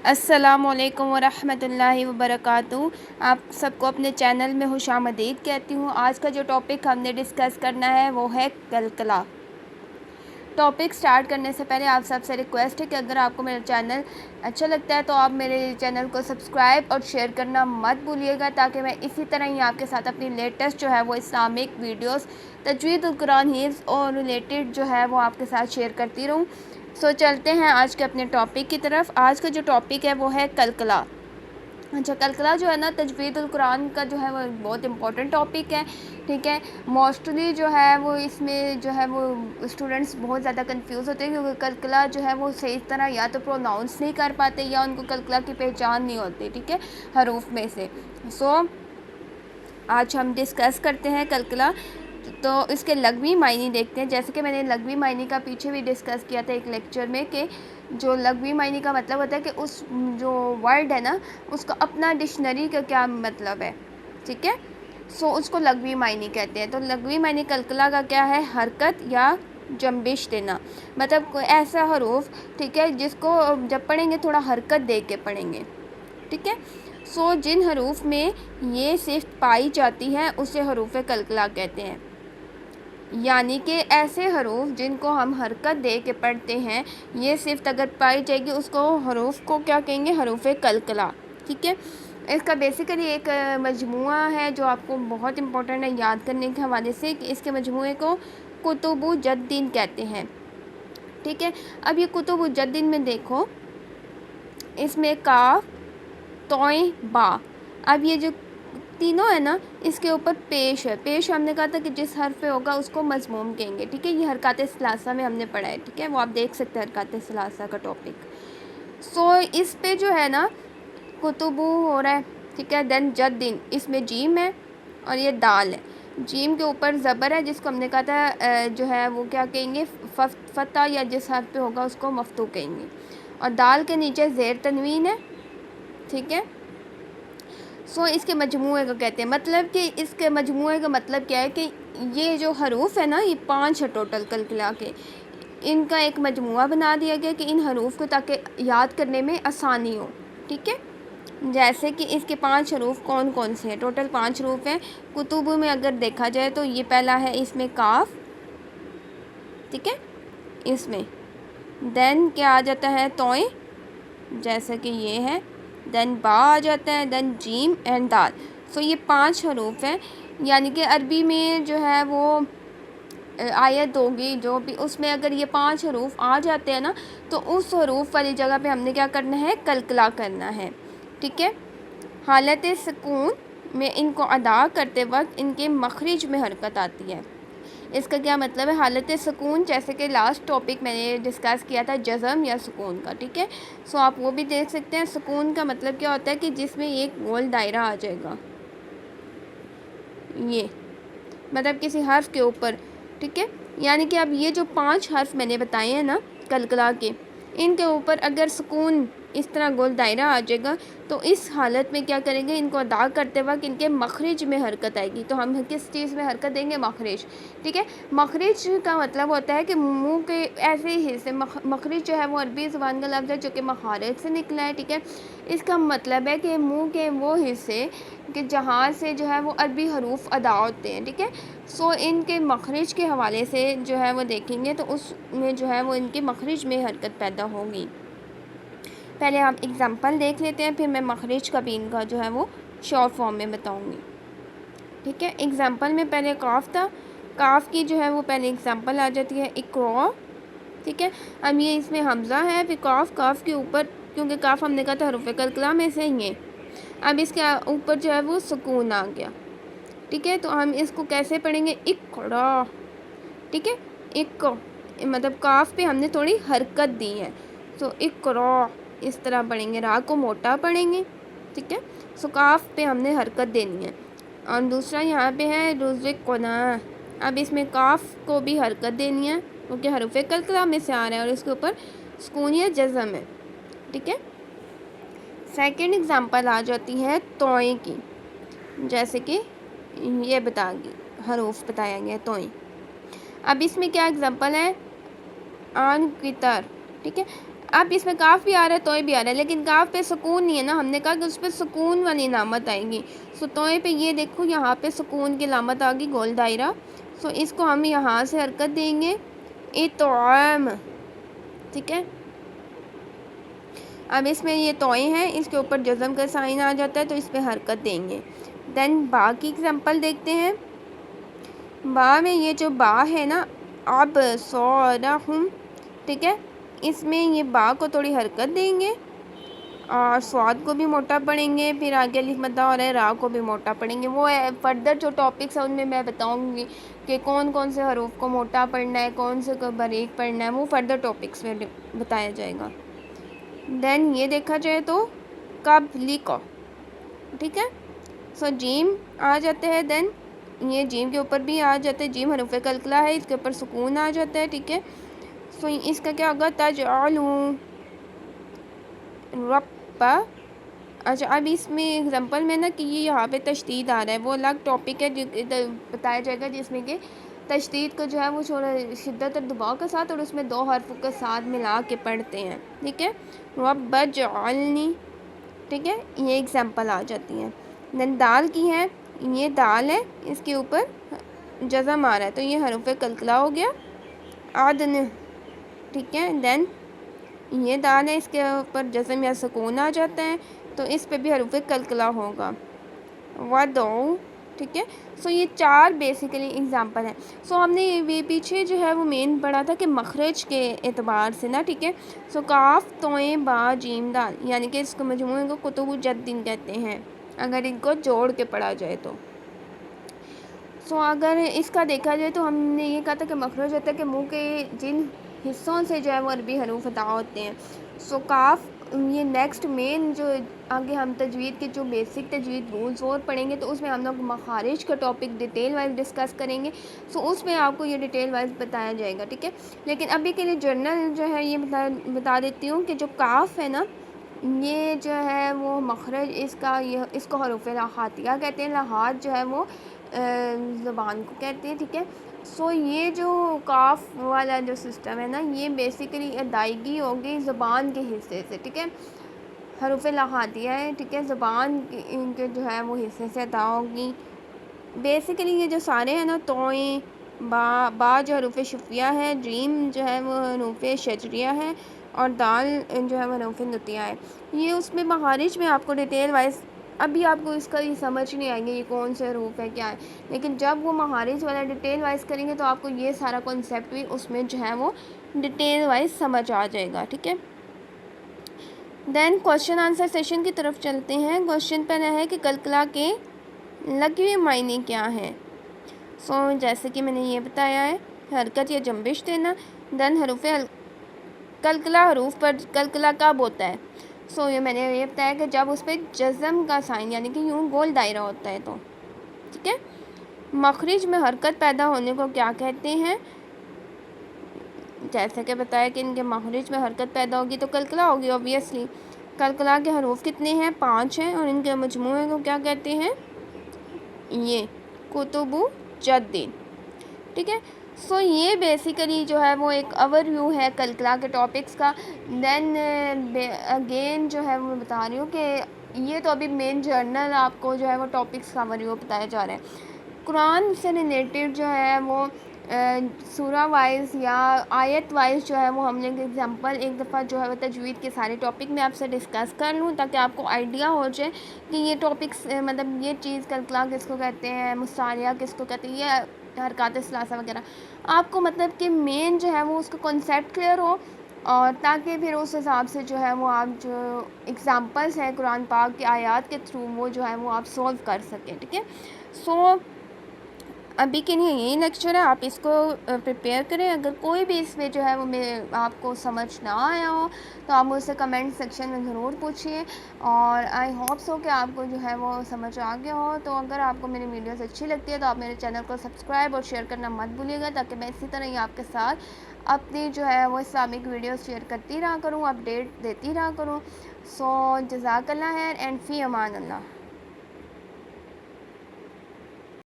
السلام علیکم ورحمۃ اللہ وبرکاتہ۔ آپ سب کو اپنے چینل میں خوش آمدید کہتی ہوں۔ آج کا جو ٹاپک ہم نے ڈسکس کرنا ہے وہ ہے کلکلا۔ ٹاپک سٹارٹ کرنے سے پہلے آپ سب سے ریکویسٹ ہے کہ اگر آپ کو میرا چینل اچھا لگتا ہے تو آپ میرے چینل کو سبسکرائب اور شیئر کرنا مت بھولیے گا، تاکہ میں اسی طرح ہی آپ کے ساتھ اپنی لیٹسٹ جو ہے وہ اسلامک ویڈیوز، تجوید القرآن حفظ اور ریلیٹڈ جو ہے وہ آپ کے ساتھ شیئر کرتی رہوں۔ چلتے ہیں آج کے اپنے ٹاپک کی طرف۔ آج کا جو ٹاپک ہے وہ ہے کلکلا۔ اچھا، کلکلا جو ہے نا تجوید القرآن کا جو ہے وہ بہت امپورٹنٹ ٹاپک ہے، ٹھیک ہے۔ موسٹلی جو ہے وہ اس میں جو ہے وہ اسٹوڈنٹس بہت زیادہ کنفیوز ہوتے ہیں، کیونکہ کلکلا جو ہے وہ صحیح طرح یا تو پروناؤنس نہیں کر پاتے یا ان کو کلکلا کی پہچان نہیں ہوتی، ٹھیک ہے، حروف میں سے۔ آج ہم ڈسکس کرتے ہیں کلکلا، تو اس کے لغوی معنی دیکھتے ہیں۔ جیسے کہ میں نے لغوی معنی کا پیچھے بھی ڈسکس کیا تھا ایک لیکچر میں، کہ جو لغوی معنی کا مطلب ہوتا ہے کہ اس جو ورڈ ہے نا اس کا اپنا ڈکشنری کا کیا مطلب ہے، ٹھیک ہے۔ اس کو لغوی معنی کہتے ہیں۔ تو لغوی معنی کلکلا کا کیا ہے؟ حرکت یا جنبش دینا، مطلب کوئی ایسا حروف، ٹھیک ہے، جس کو جب پڑھیں گے تھوڑا حرکت دے کے پڑھیں گے، ٹھیک ہے۔ جن حروف میں یہ صفت پائی جاتی ہے اسے حروف کلکلا کہتے ہیں، یعنی کہ ایسے حروف جن کو ہم حرکت دے کے پڑھتے ہیں، یہ صفت اگر پائی جائے گی اس کو حروف کو کیا کہیں گے؟ حروف کلکلا، ٹھیک ہے۔ اس کا بیسیکلی ایک مجموعہ ہے جو آپ کو بہت امپورٹنٹ ہے یاد کرنے کے حوالے سے، کہ اس کے مجموعے کو کتب جدین کہتے ہیں، ٹھیک ہے۔ اب یہ کتب جدین میں دیکھو، اس میں کاف، توئیں، با، اب یہ جو تینوں ہے نا اس کے اوپر پیش ہے۔ پیش ہم نے کہا تھا کہ جس حرف پہ ہوگا اس کو مضموم کہیں گے، ٹھیک ہے۔ یہ حرکات ثلاثہ میں ہم نے پڑھا ہے، ٹھیک ہے، وہ آپ دیکھ سکتے ہیں حرکات ثلاثہ کا ٹاپک۔ اس پہ جو ہے نا کتبو ہو رہا ہے، ٹھیک ہے۔ دین جدین، اس میں جیم ہے اور یہ دال ہے۔ جیم کے اوپر زبر ہے جس کو ہم نے کہا تھا جو ہے وہ کیا کہیں گے؟ فتح، یا جس حرف پہ ہوگا اس کو مفتوح کہیں گے، اور دال کے نیچے زیر تنوین ہے، ٹھیک ہے۔ اس کے مجموعے کو کہتے ہیں، مطلب کہ اس کے مجموعے کا مطلب کیا ہے کہ یہ جو حروف ہے نا یہ 5 ہے ٹوٹل کلکلا کے، ان کا ایک مجموعہ بنا دیا گیا کہ ان حروف کو تاکہ یاد کرنے میں آسانی ہو، ٹھیک ہے۔ جیسے کہ اس کے 5 حروف کون کون سے ہیں؟ ٹوٹل 5 حروف ہیں۔ کتب میں اگر دیکھا جائے تو یہ پہلا ہے، اس میں کاف، ٹھیک ہے، اس میں دین کیا آ جاتا ہے؟ توئیں، جیسا کہ یہ ہے، دین با آ جاتا ہے، دین جیم اینڈ دال۔ یہ 5 حروف ہیں، یعنی کہ عربی میں جو ہے وہ آیت ہوگی جو بھی، اس میں اگر یہ 5 حروف آ جاتے ہیں نا تو اس حروف والی جگہ پہ ہم نے کیا کرنا ہے؟ کلکلا کرنا ہے، ٹھیک ہے۔ حالت سکون میں ان کو ادا کرتے وقت ان کے مخرج میں حرکت آتی ہے۔ اس کا کیا مطلب ہے؟ حالت سکون، جیسے کہ لاسٹ ٹاپک میں نے ڈسکس کیا تھا جزم یا سکون کا، ٹھیک ہے۔ آپ وہ بھی دیکھ سکتے ہیں۔ سکون کا مطلب کیا ہوتا ہے؟ کہ جس میں ایک گول دائرہ آ جائے گا، یہ مطلب کسی حرف کے اوپر، ٹھیک ہے۔ یعنی کہ اب یہ جو 5 حرف میں نے بتائے ہیں نا کلکلا کے، ان کے اوپر اگر سکون اس طرح گول دائرہ آ جائے گا تو اس حالت میں کیا کریں گے؟ ان کو ادا کرتے وقت ان کے مخرج میں حرکت آئے گی۔ تو ہم کس چیز میں حرکت دیں گے؟ مخرج، ٹھیک ہے۔ مخرج کا مطلب ہوتا ہے کہ منہ کے ایسے ہی حصے، مخرج جو ہے وہ عربی زبان کا لفظ ہے جو کہ مخارج سے نکلا ہے، ٹھیک ہے۔ اس کا مطلب ہے کہ منہ کے وہ حصے کہ جہاں سے جو ہے وہ عربی حروف ادا ہوتے ہیں، ٹھیک ہے۔ ان کے مخرج کے حوالے سے جو ہے وہ دیکھیں گے تو اس میں جو ہے وہ ان کے مخرج میں حرکت پیدا ہوگی۔ پہلے آپ ایگزامپل دیکھ لیتے ہیں، پھر میں مخرج کا بھی ان کا جو ہے وہ شارٹ فارم میں بتاؤں گی، ٹھیک ہے۔ ایگزامپل میں پہلے کاف تھا، کاف کی جو ہے وہ پہلے ایگزامپل آ جاتی ہے اقرا، ٹھیک ہے۔ اب یہ اس میں حمزہ ہے، پھر کاف کے اوپر، کیونکہ کاف ہم نے کہا تھا حروف کلکلا میں سے ہی ہے، اب اس کے اوپر جو ہے وہ سکون آ گیا، ٹھیک ہے۔ تو ہم اس کو کیسے پڑھیں گے؟ اقرا، ٹھیک ہے۔ مطلب کاف پہ ہم نے تھوڑی حرکت دی ہے، اقرا اس طرح پڑھیں گے، را کو موٹا پڑھیں گے، ٹھیک ہے۔ کاف پہ ہم نے حرکت دینی ہے۔ اور دوسرا یہاں پہ ہے رزقنا، اب اس میں کاف کو بھی حرکت دینی ہے کیونکہ حروف کلکلا میں سے آ رہا ہے اور اس کے اوپر سکون یا جزم ہے، ٹھیک ہے۔ سیکنڈ ایگزامپل آ جاتی ہے توئیں کی، جیسے کہ یہ حروف بتایا گیا توئیں۔ اب اس میں کیا ایگزامپل ہے؟ آن قطر، ٹھیک ہے۔ اب اس میں کاف بھی آ رہا ہے توئے بھی آ رہا ہے، لیکن کاف پہ سکون نہیں ہے نا، ہم نے کہا کہ اس پہ سکون والی علامت آئیں گی. سو توئے پہ یہ دیکھو یہاں پہ سکون کی علامت آ گئی گول دائرہ. سو اس کو ہم یہاں سے حرکت دیں گے اطعام. ٹھیک ہے، اب اس میں یہ توئے ہیں، اس کے اوپر جزم کا سائن آ جاتا ہے تو اس پہ حرکت دیں گے. دین با کی ایگزامپل دیکھتے ہیں. با میں یہ جو با ہے نا اب صورہم، ٹھیک ہے، اس میں یہ با کو تھوڑی حرکت دیں گے اور سواد کو بھی موٹا پڑھیں گے، پھر آگے الف مدہ اور را کو بھی موٹا پڑھیں گے. وہ فردر جو ٹاپکس ہیں ان میں بتاؤں گی کہ کون کون سے حروف کو موٹا پڑھنا ہے، کون سے کو باریک پڑھنا ہے، وہ فردر ٹاپکس میں بتایا جائے گا. دین یہ دیکھا جائے تو قبلک، ٹھیک ہے. سو جیم آ جاتے ہیں، دین یہ جیم کے اوپر بھی آ جاتے ہیں، جیم حروف قلقلہ ہے، اس کے اوپر سکون آ جاتا ہے. ٹھیک ہے، سو اس کا کیا ہوگا تجعلون رب. اچھا، اب اس میں اگزامپل میں نا کہ یہ یہاں پہ تشدید آ رہا ہے، وہ الگ ٹاپک ہے جو بتایا جائے گا جس میں کہ تشدید کو جو ہے وہ چھوڑا شدت اور دباؤ کے ساتھ اور اس میں 2 حرفوں کے ساتھ ملا کے پڑھتے ہیں. ٹھیک ہے، رب اجعلنی. ٹھیک ہے، یہ اگزامپل آ جاتی ہیں. دین دال کی ہے، یہ دال ہے، اس کے اوپر جزم آ رہا ہے تو یہ حروف قلقلہ ہو گیا عدن. ٹھیک ہے، دین یہ دال ہے، اس کے اوپر جزم یا سکون آ جاتا ہے تو اس پہ بھی حروف قلقلہ ہوگا ودعو. ٹھیک ہے، سو یہ 4 بیسیکلی اگزامپل ہیں. سو ہم نے یہ پیچھے جو ہے وہ مین پڑھا تھا کہ مخرج کے اعتبار سے نا. ٹھیک ہے، سو کاف توئے با جیم دال، یعنی کہ اس کو مجموعے کو کتب جدین کہتے ہیں اگر ان کو جوڑ کے پڑھا جائے تو. سو اگر اس کا دیکھا جائے تو ہم نے یہ کہا تھا کہ مخرج ہوتا ہے کہ منہ کے جن حصوں سے جو ہے وہ عربی حروف ادا ہوتے ہیں. سو کاف یہ نیکسٹ مین جو آگے ہم تجوید کے جو بیسک تجوید رولز اور پڑھیں گے تو اس میں ہم لوگ مخارج کا ٹاپک ڈیٹیل وائز ڈسکس کریں گے. سو اس میں آپ کو یہ ڈیٹیل وائز بتایا جائے گا. ٹھیک ہے، لیکن ابھی کے لیے جرنل جو ہے یہ بتا دیتی ہوں کہ جو کاف ہے نا یہ جو ہے وہ مخرج اس کو حروف لاحاتیہ کہتے ہیں. لاحات جو ہے وہ زبان کو کہتے ہیں. ٹھیک ہے، سو یہ جو کاف والا جو سسٹم ہے نا یہ بیسیکلی ادائیگی ہوگی زبان کے حصے سے. ٹھیک ہے، حروف لاحاتیہ ہے، ٹھیک ہے، زبان کے جو ہے وہ حصے سے ادا ہوگی. بیسیکلی یہ جو سارے ہیں نا توئیں با جو حروف شفیہ ہے، جیم جو ہے وہ حروف شجریہ ہے اور دال جو ہے وہ حروف نطیہ ہے. یہ اس میں مخارج میں آپ کو ڈیٹیل وائز ابھی آپ کو اس کا یہ سمجھ نہیں آئیں گے یہ کون سے حروف ہے کیا ہے، لیکن جب وہ مخارج والا ڈیٹیل وائز کریں گے تو آپ کو یہ سارا کنسیپٹ بھی اس میں جو ہے وہ ڈیٹیل وائز سمجھ آ جائے گا. ٹھیک ہے، دین کوشچن آنسر سیشن کی طرف چلتے ہیں. کوشچن پہلا ہے کہ قلقلہ کے لغوی معنی کیا ہے. سو جیسے کہ میں نے یہ بتایا ہے حرکت یا جنبش دینا. دین حروف قلقلہ حروف پر قلقلہ کب ہوتا ہے. سو یہ میں نے یہ بتایا کہ جب اس پہ جزم کا سائن یعنی کہ یوں گول دائرہ ہوتا ہے تو. ٹھیک ہے، مخرج میں حرکت پیدا ہونے کو کیا کہتے ہیں. جیسے کہ بتایا کہ ان کے مخرج میں حرکت پیدا ہوگی تو قلقلہ ہوگی اوبویسلی. قلقلہ کے حروف کتنے ہیں 5 ہیں اور ان کے مجموعے کو کیا کہتے ہیں یہ کتب جدین. ٹھیک ہے، سو یہ بیسیکلی جو ہے وہ ایک اوور ویو ہے قلقلہ کے ٹاپکس کا. دین اگین جو ہے میں بتا رہی ہوں کہ یہ تو ابھی مین جرنل آپ کو جو ہے وہ ٹاپکس کا اوور ویو بتایا جا رہا ہے. قرآن سے ریلیٹڈ جو ہے وہ سورہ وائز یا آیت وائز جو ہے وہ ہم نے ایگزامپل ایک دفعہ جو ہے وہ تجوید کے سارے ٹاپک میں آپ سے ڈسکس کر لوں تاکہ آپ کو آئیڈیا ہو جائے کہ یہ ٹاپکس مطلب یہ چیز قلقلہ کس کو کہتے ہیں، مستعاریہ کس کو کہتے ہیں، یہ حرکات ثلاثہ وغیرہ آپ کو مطلب کہ مین جو ہے وہ اس کا کنسیپٹ کلیئر ہو اور تاکہ پھر اس حساب سے جو ہے وہ آپ جو ایگزامپلس ہیں قرآن پاک کی آیات کے تھرو وہ جو ہے وہ آپ سولو کر سکیں. ٹھیک ہے، سو ابھی کے لیے یہی لیکچر ہے، آپ اس کو پریپیئر کریں. اگر کوئی بھی اس میں جو ہے وہ آپ کو سمجھ نہ آیا ہو تو آپ مجھ سے کمنٹ سیکشن میں ضرور پوچھیے اور آئی ہوپ سو کہ آپ کو جو ہے وہ سمجھ آ گیا ہو. تو اگر آپ کو میری ویڈیوز اچھی لگتی ہے تو آپ میرے چینل کو سبسکرائب اور شیئر کرنا مت بھولیے گا تاکہ میں اسی طرح ہی آپ کے ساتھ اپنی جو ہے وہ اسلامک ویڈیوز شیئر کرتی رہا کروں، اپڈیٹ دیتی رہا کروں. سو جزاک اللہ خیر اینڈ فی امان اللہ.